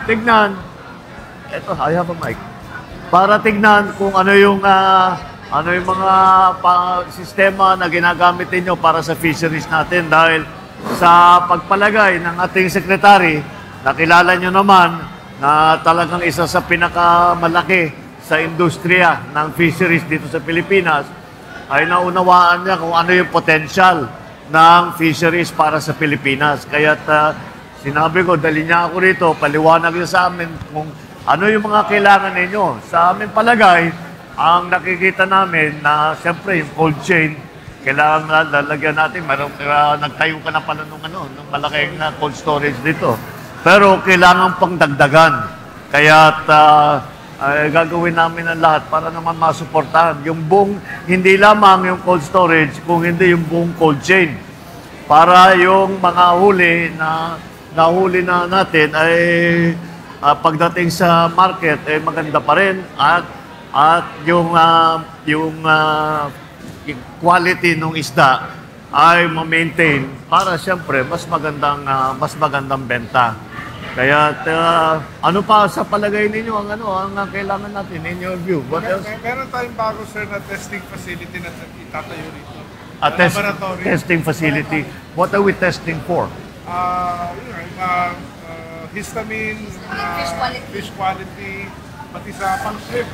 Tignan, eto, I have a mic. Para tignan kung ano yung mga sistema na ginagamit niyo para sa fisheries natin dahil sa pagpalagay ng ating sekretary, nakilala niyo naman na talagang isa sa pinakamalaki sa industriya ng fisheries dito sa Pilipinas ay naunawaan niya kung ano yung potential ng fisheries para sa Pilipinas. Kaya sinabi ko, dali niya ako rito, paliwanag niya sa amin kung ano yung mga kailangan ninyo. Sa amin palagay, ang nakikita namin na siyempre yung cold chain, kailangan lalagyan natin. Nagtayo ka na pala nung malaking cold storage dito. Pero kailangan pang dagdagan. Kaya gagawin namin ang lahat para naman masuportahan. Yung buong, hindi lamang yung cold storage, kung hindi yung buong cold chain. Para yung mga huli na nahuli na natin ay pagdating sa market ay maganda pa rin at yung quality ng isda ay ma-maintain para siyempre mas magandang benta. Kaya ano pa sa palagay ninyo ang kailangan natin in your view? What else? Meron tayong bago sir na testing facility na itatayo rito. Testing facility. What are we testing for? Histamine, fish quality, pati sa pang-shrimp.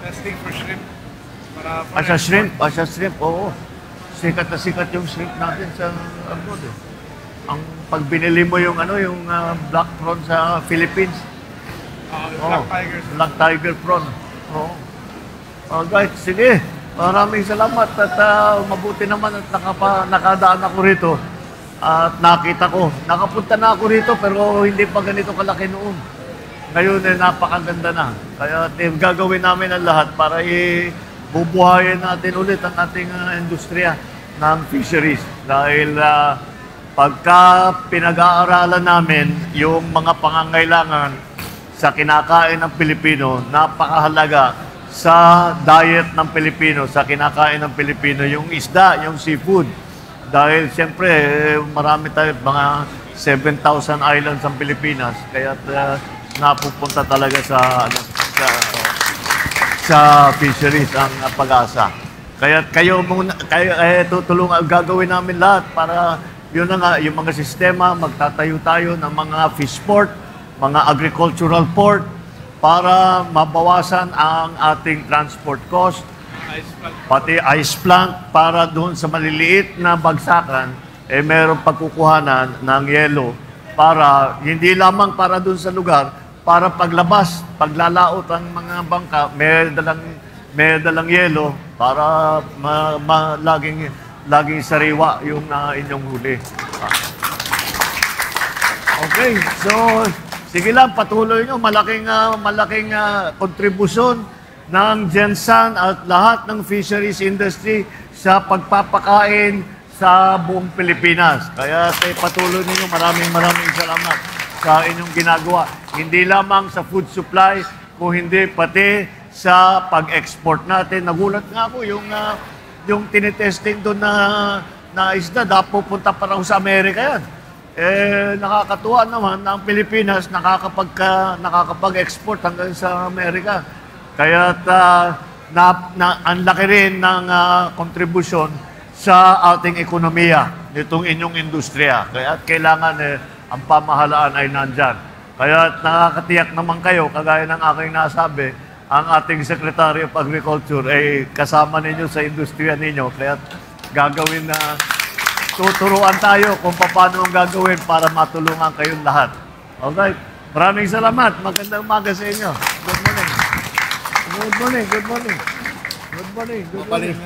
Testing for shrimp. Sa shrimp, oo. Sikat na sikat yung shrimp natin sa abroad. Ang pag binili mo yung black prawn sa Philippines. Black tiger prawn. Oo. Alright, sige. Maraming salamat at mabuti naman at nakadaan ako rito. At nakita ko, nakapunta na ako rito pero hindi pa ganito kalaki noon. Ngayon napakaganda na. Kaya gagawin namin ang lahat para bubuhayin natin ulit ang ating industriya ng fisheries. Dahil pagka pinag-aaralan namin yung mga pangangailangan sa kinakain ng Pilipino, napakahalaga sa diet ng Pilipino, sa kinakain ng Pilipino, yung isda, yung seafood. Dahil siyempre, marami tayo, mga 7,000 islands ang Pilipinas. Kaya napupunta talaga sa fisheries ang pag-asa. Kaya tutulungan, gagawin namin lahat para yun na nga, yung mga sistema, magtatayo tayo ng mga fish port, mga agricultural port, para mabawasan ang ating transport cost, pati ice plant para doon sa maliliit na bagsakan, mayroong pagkukuhanan ng yelo para hindi lamang para doon sa lugar, para paglabas, paglalaot ang mga bangka, may dalang yelo para laging sariwa yung inyong huli. Okay, so sige lang, patuloy nyo. Malaking kontribusyon ng Gensan at lahat ng fisheries industry sa pagpapakain sa buong Pilipinas. Kaya patuloy ninyo, maraming salamat sa inyong ginagawa. Hindi lamang sa food supply, kung hindi pati sa pag-export natin. Nagulat nga ako yung tinitesting doon na isda, pupunta pa raw sa Amerika yan. Nakakatuwa naman na ang Pilipinas nakakapag-export hanggang sa Amerika. Kaya ang laki rin ng kontribusyon sa ating ekonomiya nitong inyong industriya. Kaya kailangan ang pamahalaan ay nandyan. Kaya nakakatiyak naman kayo, kagaya ng aking nasabi, ang ating Secretary of Agriculture ay kasama ninyo sa industriya ninyo. Kaya gagawin na tuturuan tayo kung paano ang gagawin para matulungan kayong lahat. Alright. Maraming salamat. Magandang umaga sa inyo. Good morning. Good morning. Good morning. Good morning. Good morning.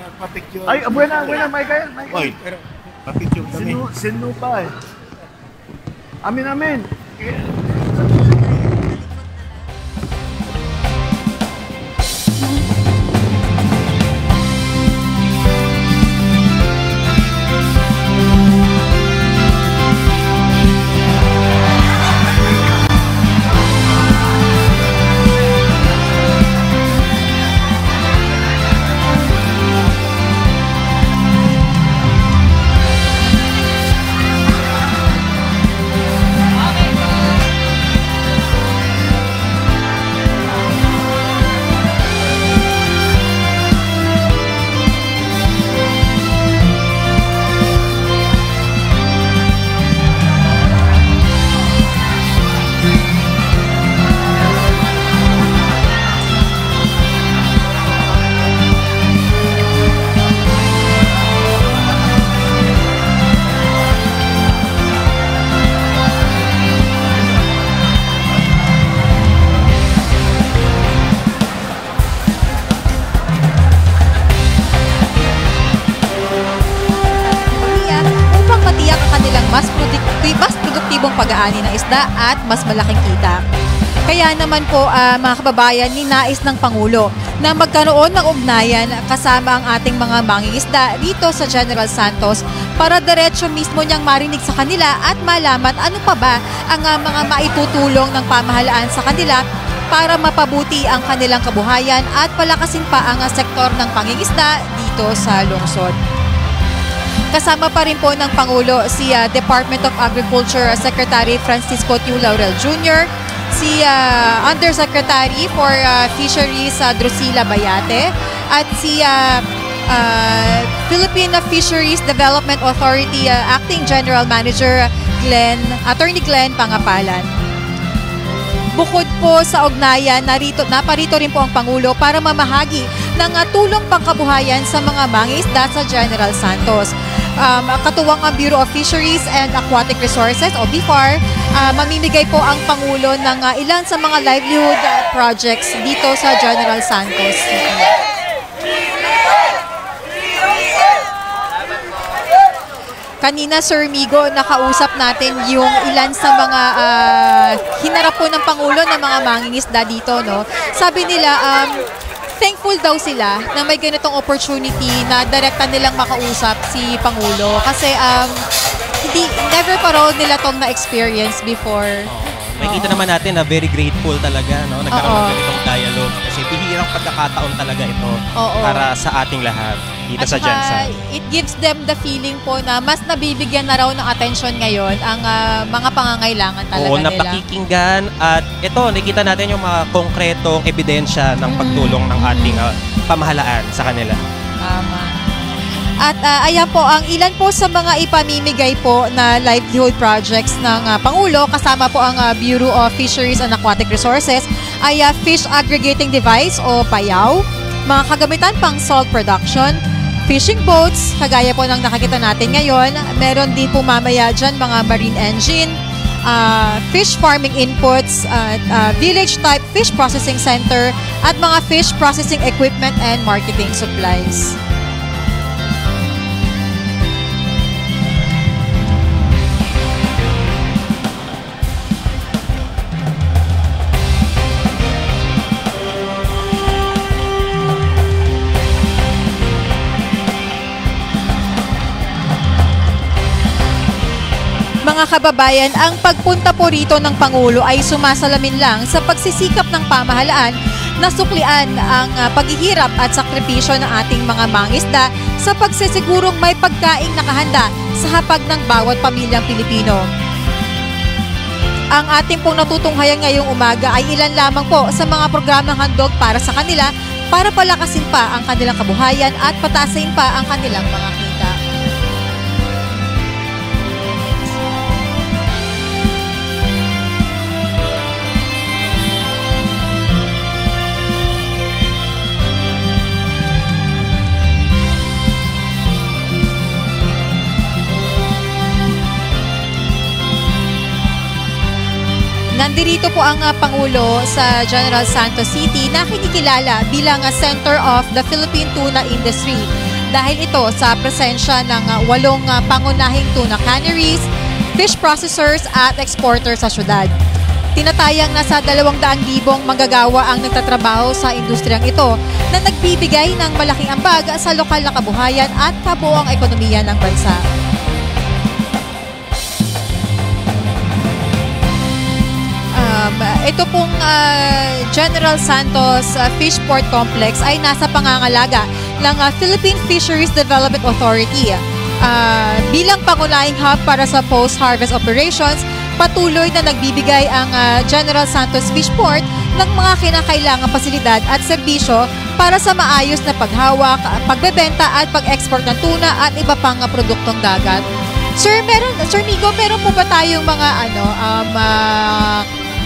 Ay, buena, may kaya. Wait, pero papicture kami. Sino pa eh. Amin. epektibong pag-aani ng isda at mas malaking kita. Kaya naman po mga kababayan, ninais ng Pangulo na magkaroon ng ugnayan kasama ang ating mga mangingisda dito sa General Santos para diretso mismo niyang marinig sa kanila at malaman ano pa ba ang mga maitutulong ng pamahalaan sa kanila para mapabuti ang kanilang kabuhayan at palakasin pa ang sektor ng pangingisda dito sa lungsod. Kasama pa rin po ng Pangulo si Department of Agriculture Secretary Francisco Tiu Laurel Jr., si Undersecretary for Fisheries Drusilla Bayate at si Philippine Fisheries Development Authority Acting General Manager Attorney Glenn Pangapalan. Bukod po sa ugnayan, naparito rin po ang Pangulo para mamahagi ng tulong pangkabuhayan sa mga mangingisda sa General Santos. Katuwang ang Bureau of Fisheries and Aquatic Resources o BIFAR, mamimigay po ang Pangulo ng ilan sa mga livelihood projects dito sa General Santos City. Kanina, Sir Migo, nakausap natin yung ilan sa mga hinarap po ng Pangulo ng mga mangingisda dito, no? Sabi nila, thankful daw sila na may ganitong opportunity na direkta nilang makausap si Pangulo. Kasi never pa raw nila tong na-experience before. Makikita naman natin na very grateful talaga, no? Nagkaroon ng ganitong dialogue. Kasi bihirang pagkakataon talaga ito para sa ating lahat dito sa Gensan. It gives them the feeling po na mas nabibigyan na raw ng atensyon ngayon ang mga pangangailangan talaga nila. Napakikinggan at ito, nakikita natin yung mga konkretong ebidensya ng pagtulong ng ating pamahalaan sa kanila. Tama. At ayan po, ang ilan po sa mga ipamimigay po na livelihood projects ng Pangulo, kasama po ang Bureau of Fisheries and Aquatic Resources, ay Fish Aggregating Device o PAYAW, mga kagamitan pang salt production, fishing boats, kagaya po ng nakikita natin ngayon, meron din po mamaya dyan mga marine engine, fish farming inputs, village-type fish processing center, at mga fish processing equipment and marketing supplies. Mga kababayan, ang pagpunta po rito ng Pangulo ay sumasalamin lang sa pagsisikap ng pamahalaan na suklian ang paghihirap at sakripisyo ng ating mga mangingisda sa pagsisigurong may pagkaing nakahanda sa hapag ng bawat pamilyang Pilipino. Ang ating pong natutunghayan ngayong umaga ay ilan lamang po sa mga programang handog para sa kanila para palakasin pa ang kanilang kabuhayan at patasin pa ang kanilang mga kita. Nandirito po ang Pangulo sa General Santos City na kinikilala bilang Center of the Philippine Tuna Industry dahil ito sa presensya ng 8 pangunahing tuna canneries, fish processors at exporters sa syudad. Tinatayang nasa 200,000 manggagawa ang nagtatrabaho sa industriyang ito na nagbibigay ng malaking ambag sa lokal na kabuhayan at kabuoang ekonomiya ng bansa. Ito pong General Santos Fishport Complex ay nasa pangangalaga ng Philippine Fisheries Development Authority. Bilang pangunahing hub para sa post-harvest operations, patuloy na nagbibigay ang General Santos Fishport ng mga kinakailangang pasilidad at serbisyo para sa maayos na paghawak, pagbebenta at pag-export ng tuna at iba pang produktong dagat. Sir Migo, meron po ba tayong mga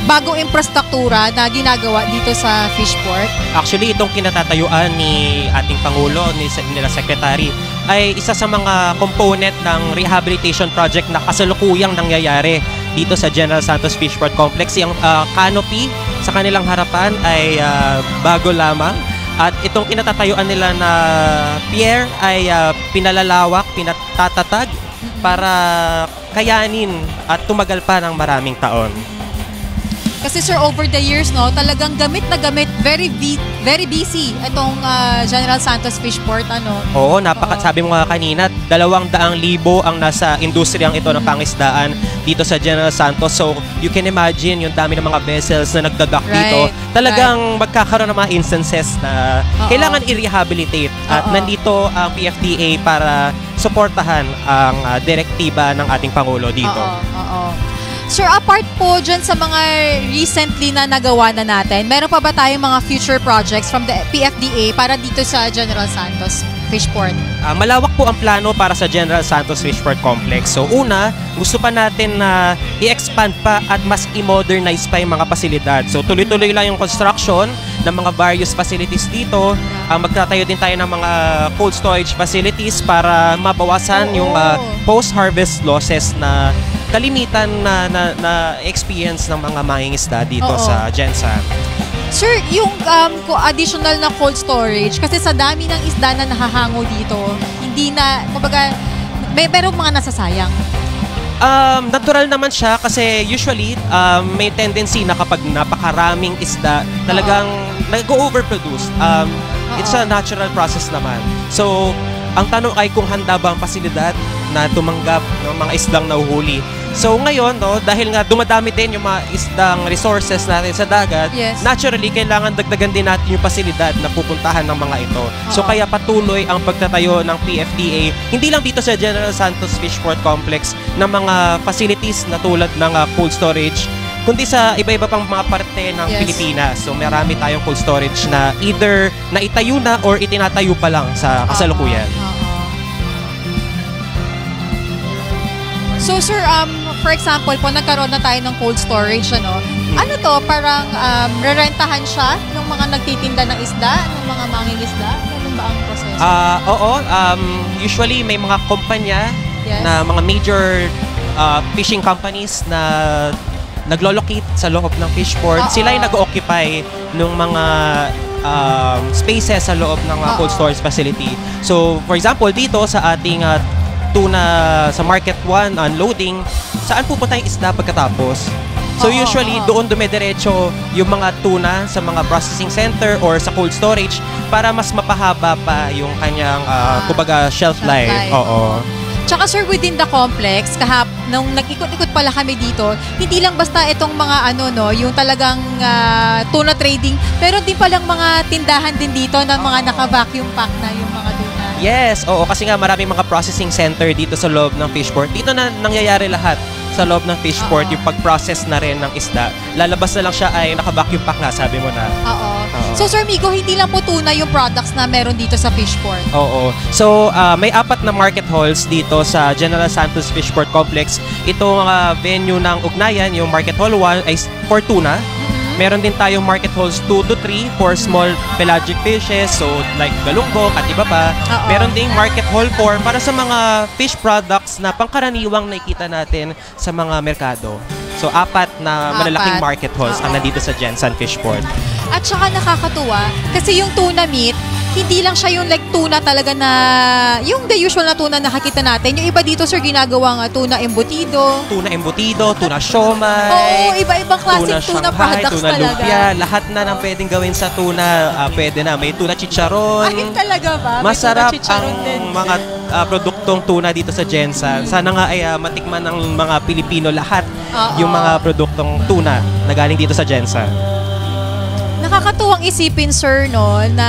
bagong infrastruktura na ginagawa dito sa Fishport? Actually, itong kinatatayuan ni ating Pangulo, nila Secretary, ay isa sa mga component ng rehabilitation project na kasalukuyang nangyayari dito sa General Santos Fishport Complex. Yung canopy sa kanilang harapan ay bago lamang. At itong kinatatayuan nila na pier ay pinalalawak, pinatatatag para kayanin at tumagal pa ng maraming taon. Kasi sir, over the years, no, talagang gamit na gamit, very busy itong General Santos Fishport, ano. Oo, sabi mo nga kanina, 200,000 ang nasa industriyang ito ng pangisdaan dito sa General Santos. So, you can imagine yung dami ng mga vessels na nagdadock dito. Talagang magkakaroon ng mga instances na kailangan i-rehabilitate. At nandito ang PFDA para suportahan ang direktiba ng ating Pangulo dito. Oo. Sir, apart po dyan sa mga recently na nagawa na natin, meron pa ba tayong mga future projects from the PFDA para dito sa General Santos Fishport? Malawak po ang plano para sa General Santos Fishport Complex. So una, gusto pa natin na i-expand pa at mas i-modernize pa yung mga pasilidad. So tuloy-tuloy lang yung construction ng mga various facilities dito. Magtatayo din tayo ng mga cold storage facilities para mabawasan yung post-harvest losses na kalimitan na experience ng mga mangingisda dito sa Gensan. Sir, yung additional na cold storage, kasi sa dami ng isda na nahahango dito, hindi na, kumbaga, merong mga nasasayang. Natural naman siya kasi usually may tendency na kapag napakaraming isda, talagang nag-overproduce. It's a natural process naman. So, ang tanong ay kung handa ba ang pasilidad na tumanggap ng mga isdang nahuhuli. So ngayon, no, dahil nga dumadami din yung mga isdang resources natin sa dagat, naturally, kailangan dagdagan din natin yung pasilidad na pupuntahan ng mga ito. So kaya patuloy ang pagtatayo ng PFDA, hindi lang dito sa General Santos Fishport Complex, ng mga facilities na tulad ng cold storage, kundi sa iba-iba pang mga parte ng Pilipinas. So marami tayong cold storage na either naitayo na or itinatayo pa lang sa kasalukuyan. So sir, for example po, nagkaroon na tayo ng cold storage, ano? Ano to? Parang rerentahan siya ng mga nagtitinda ng isda, ng mga mangingisda? Ganun ba ang proseso? Oo. Usually may mga kumpanya na mga major fishing companies na naglo-locate sa loob ng fishport. Sila yung nag-occupy ng mga spaces sa loob ng cold storage facility. So, for example, dito sa ating tuna sa Market 1 unloading, saan pupunta yung isda pagkatapos? So usually doon dumediretso yung mga tuna sa mga processing center or sa cold storage para mas mapahaba pa yung kanyang kumbaga shelf life. Oo. Tsaka sir, within the complex, nung nag-ikot-ikot pala kami dito, hindi lang basta itong mga yung talagang tuna trading, pero din palang mga tindahan din dito na mga naka-vacuum pack na yung mga tuna. Yes, oo, kasi nga maraming mga processing center dito sa loob ng fishport. Dito na nangyayari lahat sa loob ng fishport, yung pag-process na rin ng isda. Lalabas na lang siya ay naka-vacuum pack na, sabi mo na. Oo. So Sir Migo, hindi lang po tuna yung products na meron dito sa fishport. Oo. So may 4 na market halls dito sa General Santos Fishport Complex. Ito mga venue ng ugnayan, yung Market Hall 1 ay for tuna. Meron din tayong market halls 2 to 3 for small pelagic fishes, so like galunggong at iba pa. Meron ding market hall 4 para sa mga fish products na pangkaraniwang nakikita natin sa mga merkado. So 4 na malalaking market halls ang nandito sa Gensan Fishport. At saka nakakatuwa kasi yung tuna meat, hindi lang siya yung like tuna talaga na yung the usual na tuna na nakikita natin. Yung iba dito sir ginagawang tuna embutido. Tuna embutido, tuna siomai. Oo, iba-ibang classic tuna products tuna talaga. Lumpia, lahat na ng pwedeng gawin sa tuna, pwede na. May tuna chicharon. Ay, talaga ba? May masarap chicharon ang din. mga produktong tuna dito sa Gensan. Sana nga ay matikman ng mga Pilipino lahat yung mga produktong tuna na galing dito sa Gensan. Nakakatuwang isipin, sir, no, na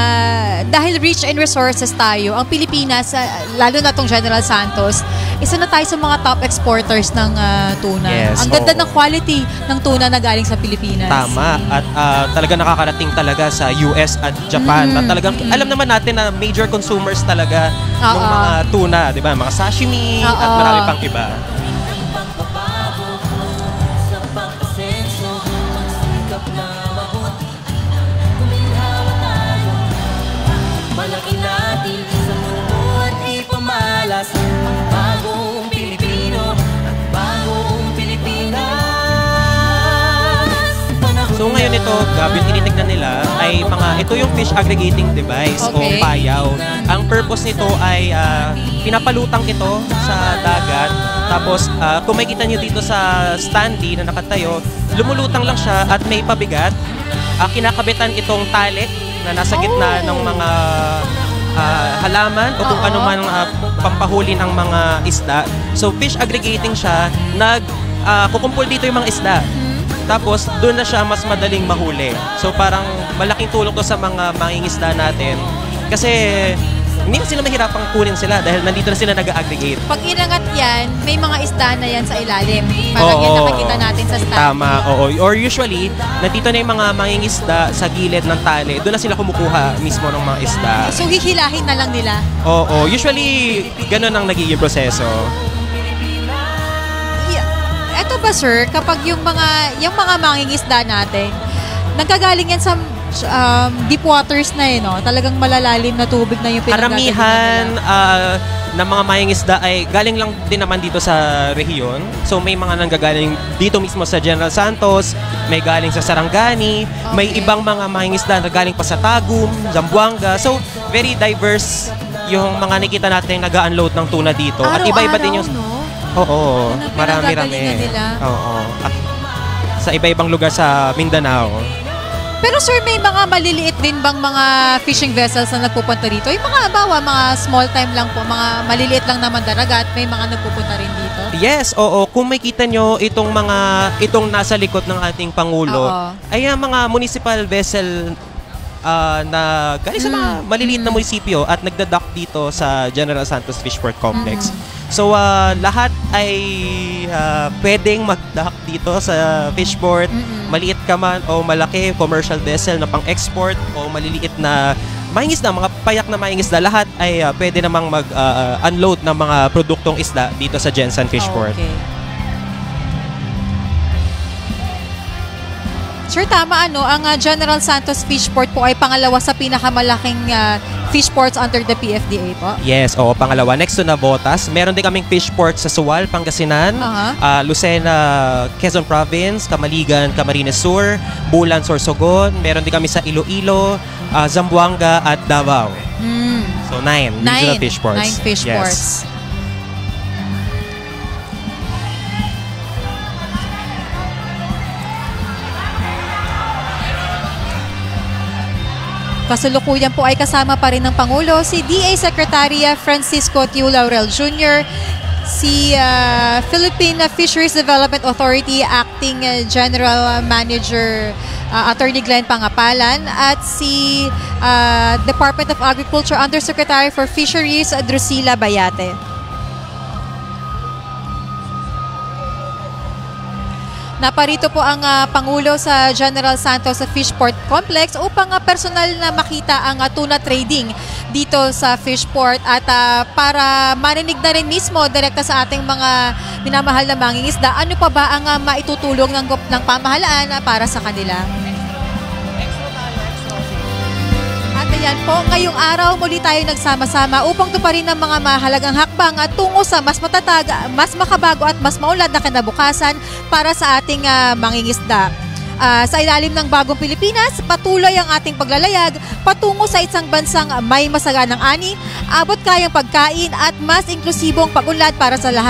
dahil rich in resources tayo, ang Pilipinas, lalo na tong General Santos, isa na tayo sa mga top exporters ng tuna. Yes, ang ganda ng quality ng tuna na galing sa Pilipinas. Tama. At talaga nakakarating talaga sa US at Japan. At talagang alam naman natin na major consumers talaga ng mga tuna, di ba? Mga sashimi at marami pang iba. So ngayon nito, Gab, yung tinitignan nila ay ito yung fish aggregating device Okay. o payaw. Ang purpose nito ay pinapalutang ito sa dagat. Tapos, kung makikita nyo dito sa standee na nakatayo, lumulutang lang siya at may pabigat. Kinakabitan itong tali na nasa gitna ng mga halaman o kung ano man pampahuli ng mga isda. So, fish aggregating siya, kukumpul dito yung mga isda. Tapos, doon na siya mas madaling mahuli. So, parang malaking tulong to sa mga mangingisda natin. Kasi, hindi na sila mahirapang kunin sila dahil nandito na sila nag-aggregate. Pag inangat yan, may mga isda na yan sa ilalim. Parang yan nakikita natin sa stand. Tama, oo. Or usually, nandito na yung mga mangingisda sa gilid ng tali. Doon na sila kumukuha mismo ng mga isda. So, hihilahin na lang nila. Oo, usually, ganun ang nagiging proseso. Eto ba sir, kapag yung mga mangingisda natin, nagkagaling yan sa deep waters na no? Talagang malalalim na tubig na yung pinagagalingan Karamihan nila. ng mga mangingisda ay galing lang din naman dito sa rehiyon. So may mga nanggagaling dito mismo sa General Santos, may galing sa Sarangani, may ibang mga mangingisda na galing pa sa Tagum, Zamboanga. So very diverse yung mga nakita natin nag-unload ng tuna dito. At iba-iba din yung... no? Oo, Ano marami-rami. pinanggagalingan nila? Oo. At sa iba-ibang lugar sa Mindanao. Pero sir, may mga maliliit din bang mga fishing vessels na nagpupunta dito? Yung mga mga small time lang po, mga maliliit lang naman daragat, may mga nagpupunta rin dito? Yes, oo. Kung makita nyo itong nasa likod ng ating Pangulo, Oo. ay mga municipal vessel na galing sa mga maliliit na munisipyo at nagdadock dito sa General Santos Fishport Complex. So, lahat ay pwedeng mag-dock dito sa fishport. Maliit ka man o malaki, commercial vessel na pang-export o maliliit na mangingisda, mga payak na mangingisda, lahat ay pwede namang mag-unload ng mga produktong isda dito sa Jensen Fishport. Okay. Sir, tama ang General Santos Fishport po ay pangalawa sa pinakamalaking fishports under the PFDA po? Yes, oo, pangalawa. Next to Navotas, meron din kaming fishport sa Sual, Pangasinan, Lucena, Quezon Province, Kamaligan, Camarines Sur, Bulan, Sorsogon, meron din kami sa Iloilo, Zamboanga at Davao. So, 9 regional fishports. 9 fishports. Yes. Kasalukuyan po ay kasama pa rin ng Pangulo si DA Secretary Francisco Tiu Laurel Jr., si Philippine Fisheries Development Authority Acting General Manager Attorney Glenn Pangapalan at si Department of Agriculture Undersecretary for Fisheries Drusilla Bayate. Naparito po ang Pangulo sa General Santos Fishport Complex upang personal na makita ang tuna trading dito sa Fishport at para marinig na rin mismo direkta sa ating mga minamahal na mangingisda, ano pa ba ang maitutulong ng pamahalaan para sa kanila. At ayan po, ngayong araw muli tayo nagsama-sama upang tuparin ang mga mahalagang hakbang at tungo sa mas matatag, mas makabago at mas maunlad na kinabukasan para sa ating mangingisda. Sa ilalim ng bagong Pilipinas, patuloy ang ating paglalayag patungo sa isang bansang may masaganang ani, abot kayang pagkain at mas inklusibong pag-unlad para sa lahat.